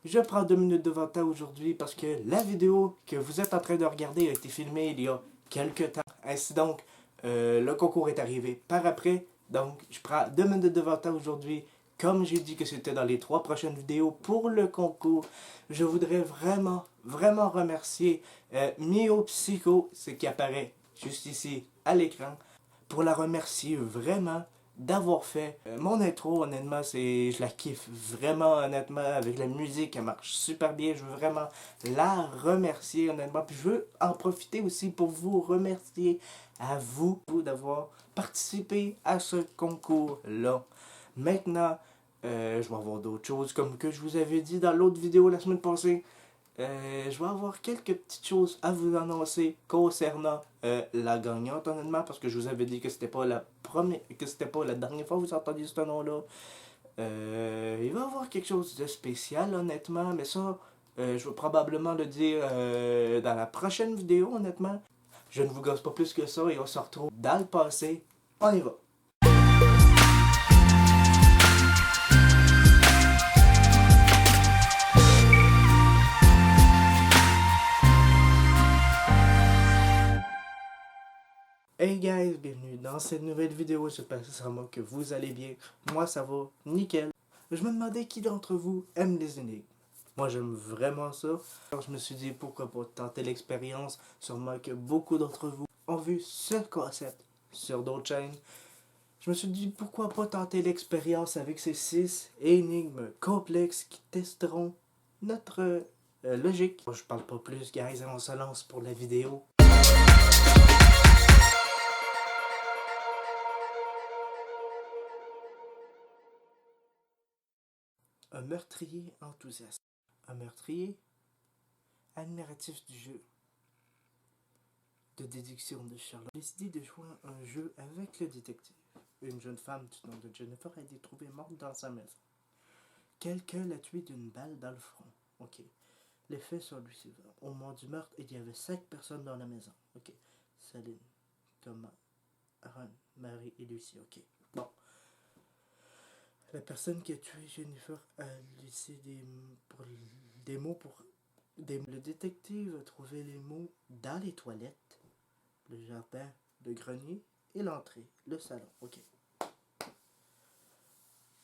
Je prends 2 minutes de votre temps aujourd'hui parce que la vidéo que vous êtes en train de regarder a été filmée il y a quelques temps. Ainsi donc, le concours est arrivé par après. Donc, je prends 2 minutes de votre temps aujourd'hui. Comme j'ai dit que c'était dans les 3 prochaines vidéos pour le concours, je voudrais vraiment, vraiment remercier Mio Psycho, ce qui apparaît juste ici à l'écran, pour la remercier vraiment d'avoir fait mon intro. Honnêtement, je la kiffe vraiment, honnêtement, avec la musique, elle marche super bien. Je veux vraiment la remercier, honnêtement. Puis je veux en profiter aussi pour vous remercier à vous d'avoir participé à ce concours-là. Maintenant, je vais avoir d'autres choses, comme que je vous avais dit dans l'autre vidéo la semaine passée. Je vais avoir quelques petites choses à vous annoncer concernant la gagnante, honnêtement, parce que je vous avais dit que c'était pas la première, que c'était pas la dernière fois que vous entendiez ce nom-là. Il va y avoir quelque chose de spécial, honnêtement, mais ça, je vais probablement le dire dans la prochaine vidéo, honnêtement. Je ne vous gosse pas plus que ça et on se retrouve dans le passé. On y va! Hey guys, bienvenue dans cette nouvelle vidéo. J'espère sincèrement que vous allez bien. Moi ça va nickel. Je me demandais qui d'entre vous aime les énigmes. Moi j'aime vraiment ça. Alors je me suis dit pourquoi pas tenter l'expérience. Sûrement que beaucoup d'entre vous ont vu ce concept sur d'autres chaînes. Je me suis dit pourquoi pas tenter l'expérience avec ces 6 énigmes complexes qui testeront notre logique. Je parle pas plus guys, on se lance pour la vidéo. Un meurtrier enthousiaste. Un meurtrier admiratif du jeu de déduction de Sherlock a décidé de jouer un jeu avec le détective. Une jeune femme du nom de Jennifer a été trouvée morte dans sa maison. Quelqu'un l'a tuée d'une balle dans le front. Ok. Les faits sont lui suivants. Au moment du meurtre, il y avait 5 personnes dans la maison. Ok. Céline, Thomas, Aaron, Marie et Lucie. Ok. Bon. La personne qui a tué Jennifer a laissé des mots pour... Le détective a trouvé les mots dans les toilettes, le jardin, le grenier et l'entrée, le salon. Ok.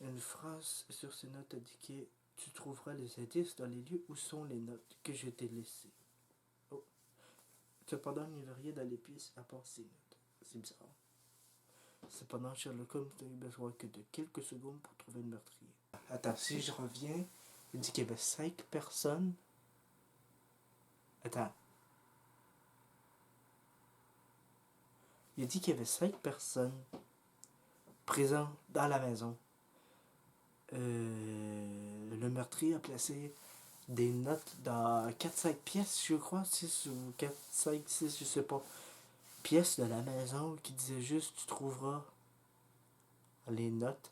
Une phrase sur ces notes indiquait « Tu trouveras les indices dans les lieux où sont les notes que je t'ai laissées. » Oh. Cependant, il n'y avait rien dans les pièces à part ces notes. C'est bizarre. Cependant, Sherlock Holmes n'a eu besoin que de quelques secondes pour trouver le meurtrier. Attends, si je reviens, il dit qu'il y avait 5 personnes. Attends. Il a dit qu'il y avait 5 personnes présentes dans la maison. Le meurtrier a placé des notes dans 4-5 pièces, je crois, 6 ou 4, 5, 6, je sais pas, pièces de la maison qui disaient juste tu trouveras les notes.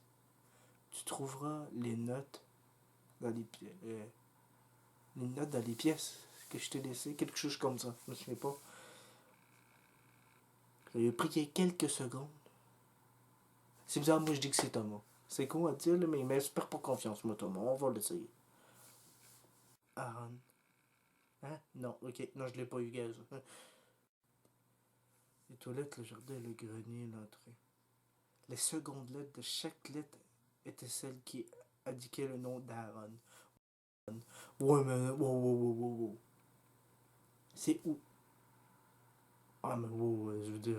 Tu trouveras les notes dans les notes dans les pièces que je t'ai laissées, quelque chose comme ça, je me souviens pas. Il a pris quelques secondes. C'est bizarre, moi je dis que c'est Thomas. C'est con à dire, mais il m'inspire pas confiance, moi, Thomas. On va l'essayer. Aaron. Hein? Non, ok. Non, je l'ai pas eu, gaz. Les toilettes, le jardin, le grenier, l'entrée. Les secondes lettres de chaque lettre étaient celles qui indiquaient le nom d'Aaron. Ouais, mais. Wow, wow, wow, wow, wow. C'est où? Ah, mais wow, je veux dire.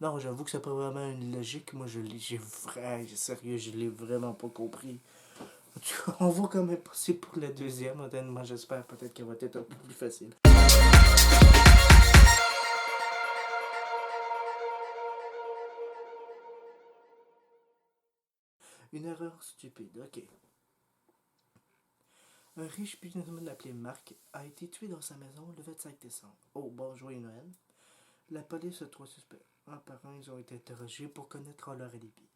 Non, j'avoue que c'est pas vraiment une logique. Moi, sérieux, je l'ai vraiment pas compris. On va quand même passer pour la deuxième, honnêtement, j'espère peut-être qu'elle va être un peu plus facile. Une erreur stupide, ok. Un riche businessman appelé Marc a été tué dans sa maison le 25 décembre. Oh, bon, joyeux Noël. La police a 3 suspects. Un par un, ils ont été interrogés pour connaître leur alibi.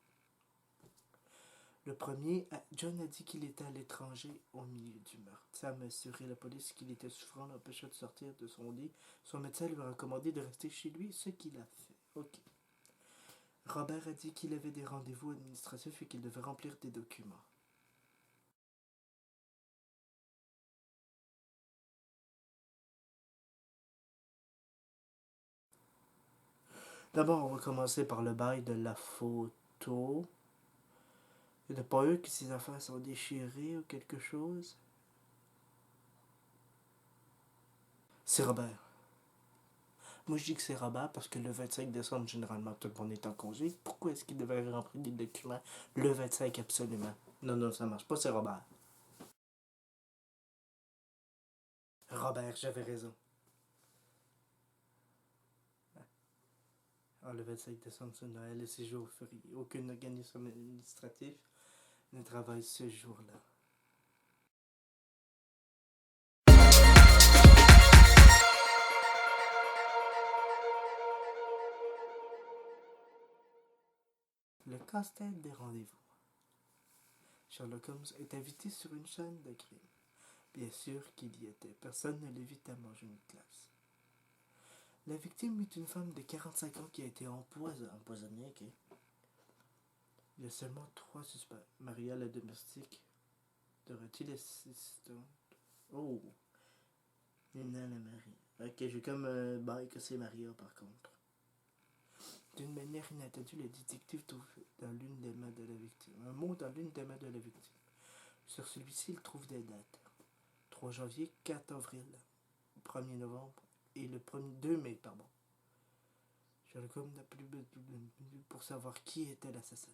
Le premier, John a dit qu'il était à l'étranger au milieu du meurtre. Sam a assuré la police qu'il était souffrant, l'empêchant de sortir de son lit. Son médecin lui a recommandé de rester chez lui, ce qu'il a fait. Ok. Robert a dit qu'il avait des rendez-vous administratifs et qu'il devait remplir des documents. D'abord, on va commencer par le bail de la photo. Il n'y a pas eu que ses affaires sont déchirées ou quelque chose. C'est Robert. Moi, je dis que c'est Robert parce que le 25 décembre, généralement, tout le monde est en congé. Pourquoi est-ce qu'il devrait remplir des documents le 25 absolument? Non, non, ça marche pas, c'est Robert. Robert, j'avais raison. Ah, le 25 décembre, c'est Noël et c'est jour férié. Aucun organisme administratif ne travaille ce jour-là. Le casse-tête des rendez-vous. Sherlock Holmes est invité sur une chaîne de crime. Bien sûr qu'il y était. Personne ne l'évite à manger une glace. La victime est une femme de 45 ans qui a été empoisonnée. Okay. Il y a seulement 3 suspects. Maria, la domestique. Dorothy, l'assistante. Oh! Nina, la Marie. Ok, j'ai comme bail que c'est Maria par contre. D'une manière inattendue, le détective trouve dans l'une des mains de la victime un mot dans l'une des mains de la victime. Sur celui-ci, il trouve des dates. 3 janvier, 4 avril, 1er novembre et le 2 mai, pardon. Sherlock Holmes n'a plus besoin pour savoir qui était l'assassin.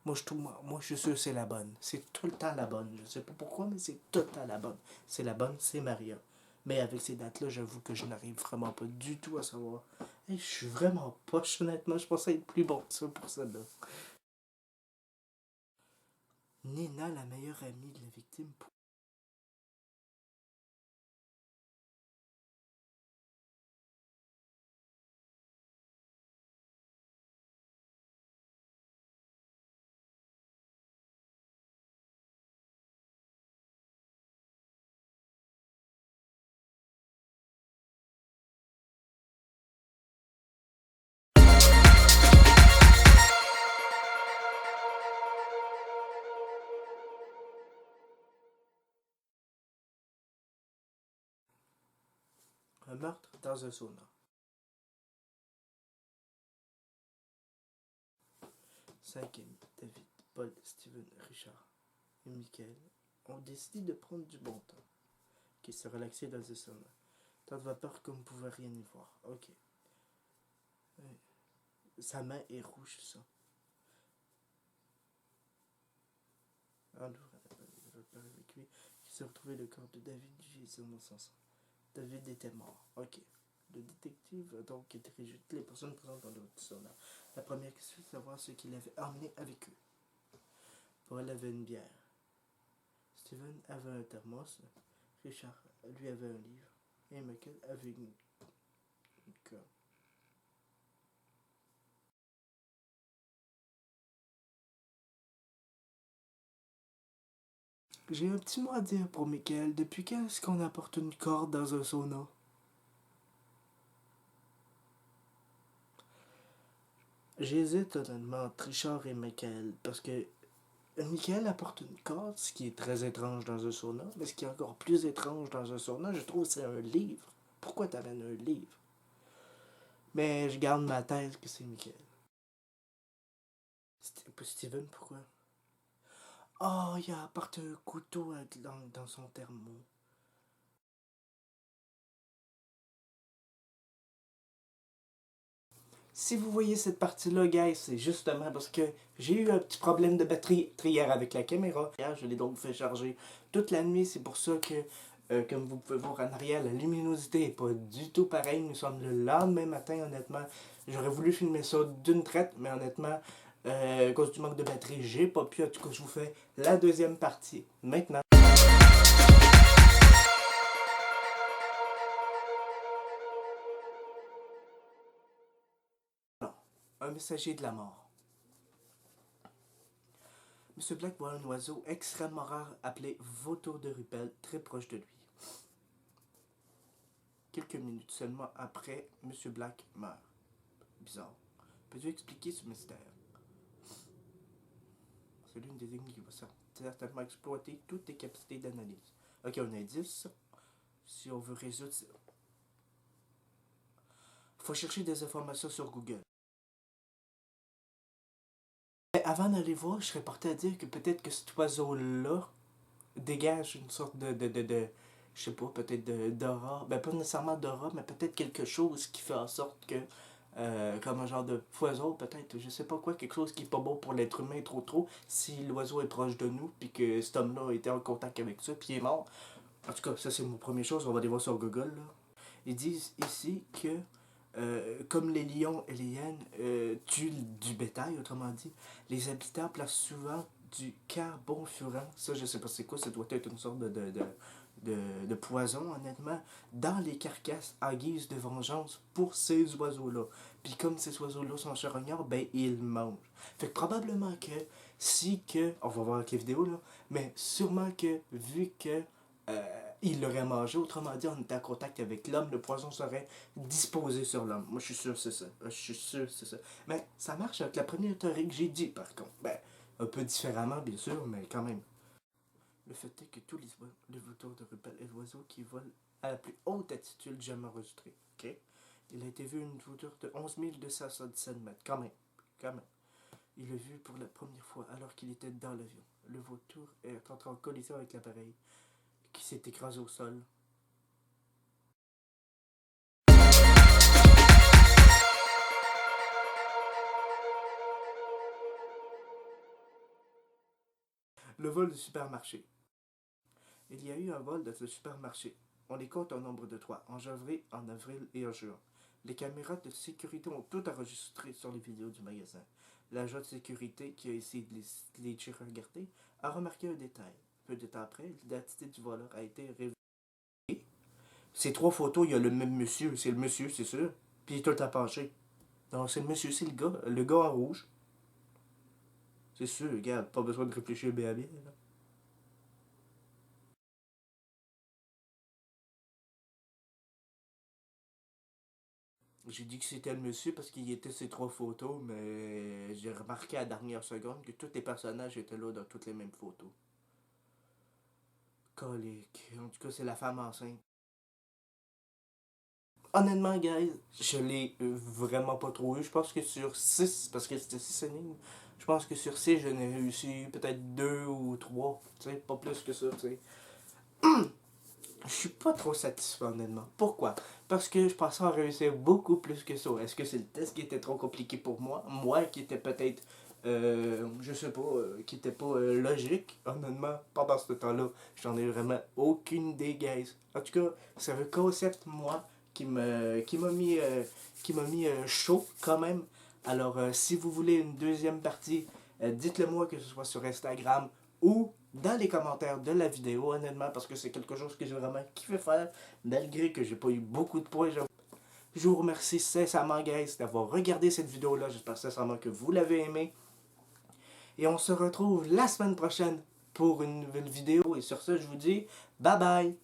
Moi, je suis sûr que c'est la bonne. C'est tout le temps la bonne. Je sais pas pourquoi, mais c'est tout le temps la bonne. C'est la bonne, c'est Maria. Mais avec ces dates-là, j'avoue que je n'arrive vraiment pas du tout à savoir. Hey, je suis vraiment poche, honnêtement. Je pensais être plus bon que ça pour celle-là. Nina, la meilleure amie de la victime. Un meurtre dans un sauna. Cinq amis, David, Paul, Steven, Richard et Michael, ont décidé de prendre du bon temps, qui se relaxer dans un sauna. Tant de vapeur qu'on ne pouvait rien y voir. Ok. Sa main est rouge, ça. Alors, avec lui, qui s'est retrouvé le corps de David Jason dans son sang. David était mort. Ok. Le détective a donc interrogé toutes les personnes présentes dans le sauna. La première question est de savoir ce qu'il avait emmené avec eux. Paul avait une bière. Steven avait un thermos. Richard, lui, avait un livre. Et Michael avait une corde. J'ai un petit mot à dire pour Michael. Depuis quand est-ce qu'on apporte une corde dans un sauna? J'hésite honnêtement entre Richard et Michael parce que Michael apporte une corde, ce qui est très étrange dans un sauna, mais ce qui est encore plus étrange dans un sauna, je trouve, c'est un livre. Pourquoi t'amènes un livre? Mais je garde ma thèse que c'est Michael. Steven, pourquoi? Oh, il a apporté un couteau dans son thermo. Si vous voyez cette partie-là, guys, c'est justement parce que j'ai eu un petit problème de batterie hier avec la caméra. Je l'ai donc fait charger toute la nuit. C'est pour ça que, comme vous pouvez voir en arrière, la luminosité n'est pas du tout pareille. Nous sommes le lendemain matin, honnêtement. J'aurais voulu filmer ça d'une traite, mais honnêtement, à cause du manque de batterie, j'ai pas pu. En tout cas, je vous fais la deuxième partie maintenant. Un messager de la mort. Monsieur Black voit un oiseau extrêmement rare appelé vautour de Rupel très proche de lui. Quelques minutes seulement après, Monsieur Black meurt. Bizarre. Peux-tu expliquer ce mystère? C'est l'une des énigmes qui va certainement exploiter toutes tes capacités d'analyse. Ok, on a 10. Si on veut résoudre ça. Faut chercher des informations sur Google. Mais avant d'aller voir, je serais porté à dire que peut-être que cet oiseau-là dégage une sorte de je sais pas, peut-être d'aura. Ben, pas nécessairement d'aura, mais peut-être quelque chose qui fait en sorte que comme un genre de poison, peut-être, je sais pas quoi, quelque chose qui est pas bon pour l'être humain trop, si l'oiseau est proche de nous, puis que cet homme-là a été en contact avec ça, puis il est mort. En tout cas, ça c'est mon première chose, on va aller voir sur Google, là. Ils disent ici que, comme les lions et les hyènes tuent du bétail, autrement dit, les habitants placent souvent du carbonfurant, ça je sais pas c'est quoi, ça doit être une sorte de poison, honnêtement, dans les carcasses en guise de vengeance pour ces oiseaux-là. Puis comme ces oiseaux-là sont charognards, ben ils mangent. Fait que probablement que si que, on va voir avec les vidéos là, mais sûrement que vu que il l'aurait mangé, autrement dit, on était en contact avec l'homme, le poison serait disposé sur l'homme. Moi je suis sûr que c'est ça. Je suis sûr que c'est ça. Mais ça marche avec la première théorie que j'ai dit par contre. Ben, un peu différemment bien sûr, mais quand même. Le fait est que tous les vautours de Rupel est l'oiseau qui vole à la plus haute altitude jamais enregistrée. Okay? Il a été vu une hauteur de 11 277 mètres. Quand même. Quand même. Il l'a vu pour la première fois alors qu'il était dans l'avion. Le vautour est entré en collision avec l'appareil qui s'est écrasé au sol. Le vol du supermarché. Il y a eu un vol de ce supermarché. On les compte au nombre de 3, en janvier, en avril et en juin. Les caméras de sécurité ont tout enregistré sur les vidéos du magasin. L'agent de sécurité qui a essayé de les regarder a remarqué un détail. Peu de temps après, l'identité du voleur a été révélée. Ces 3 photos, il y a le même monsieur. C'est le monsieur, c'est sûr. Puis il est tout le temps penché. Non, c'est le monsieur, c'est le gars en rouge. C'est sûr, regarde, pas besoin de réfléchir bien bien. Là. J'ai dit que c'était le monsieur parce qu'il y était ces 3 photos, mais j'ai remarqué à la dernière seconde que tous les personnages étaient là dans toutes les mêmes photos. Colique. En tout cas, c'est la femme enceinte. Honnêtement, guys, je l'ai vraiment pas trop eu. Je pense que sur 6, parce que c'était 6 énigmes, je pense que sur 6, j'en ai réussi peut-être 2 ou 3. Tu sais, pas plus que ça, tu sais. Je suis pas trop satisfait, honnêtement. Pourquoi? Parce que je pensais en réussir beaucoup plus que ça. Est-ce que c'est le test qui était trop compliqué pour moi? Moi qui était peut-être, je sais pas, qui était pas logique, honnêtement, pendant ce temps-là. J'en ai vraiment aucune idée, guys. En tout cas, c'est un concept, moi, qui m'a mis chaud quand même. Alors, si vous voulez une deuxième partie, dites-le moi, que ce soit sur Instagram ou dans les commentaires de la vidéo, honnêtement, parce que c'est quelque chose que j'ai vraiment kiffé faire, malgré que j'ai pas eu beaucoup de points. Je vous remercie sincèrement, guys, d'avoir regardé cette vidéo-là. J'espère sincèrement que vous l'avez aimé. Et on se retrouve la semaine prochaine pour une nouvelle vidéo. Et sur ce, je vous dis bye bye.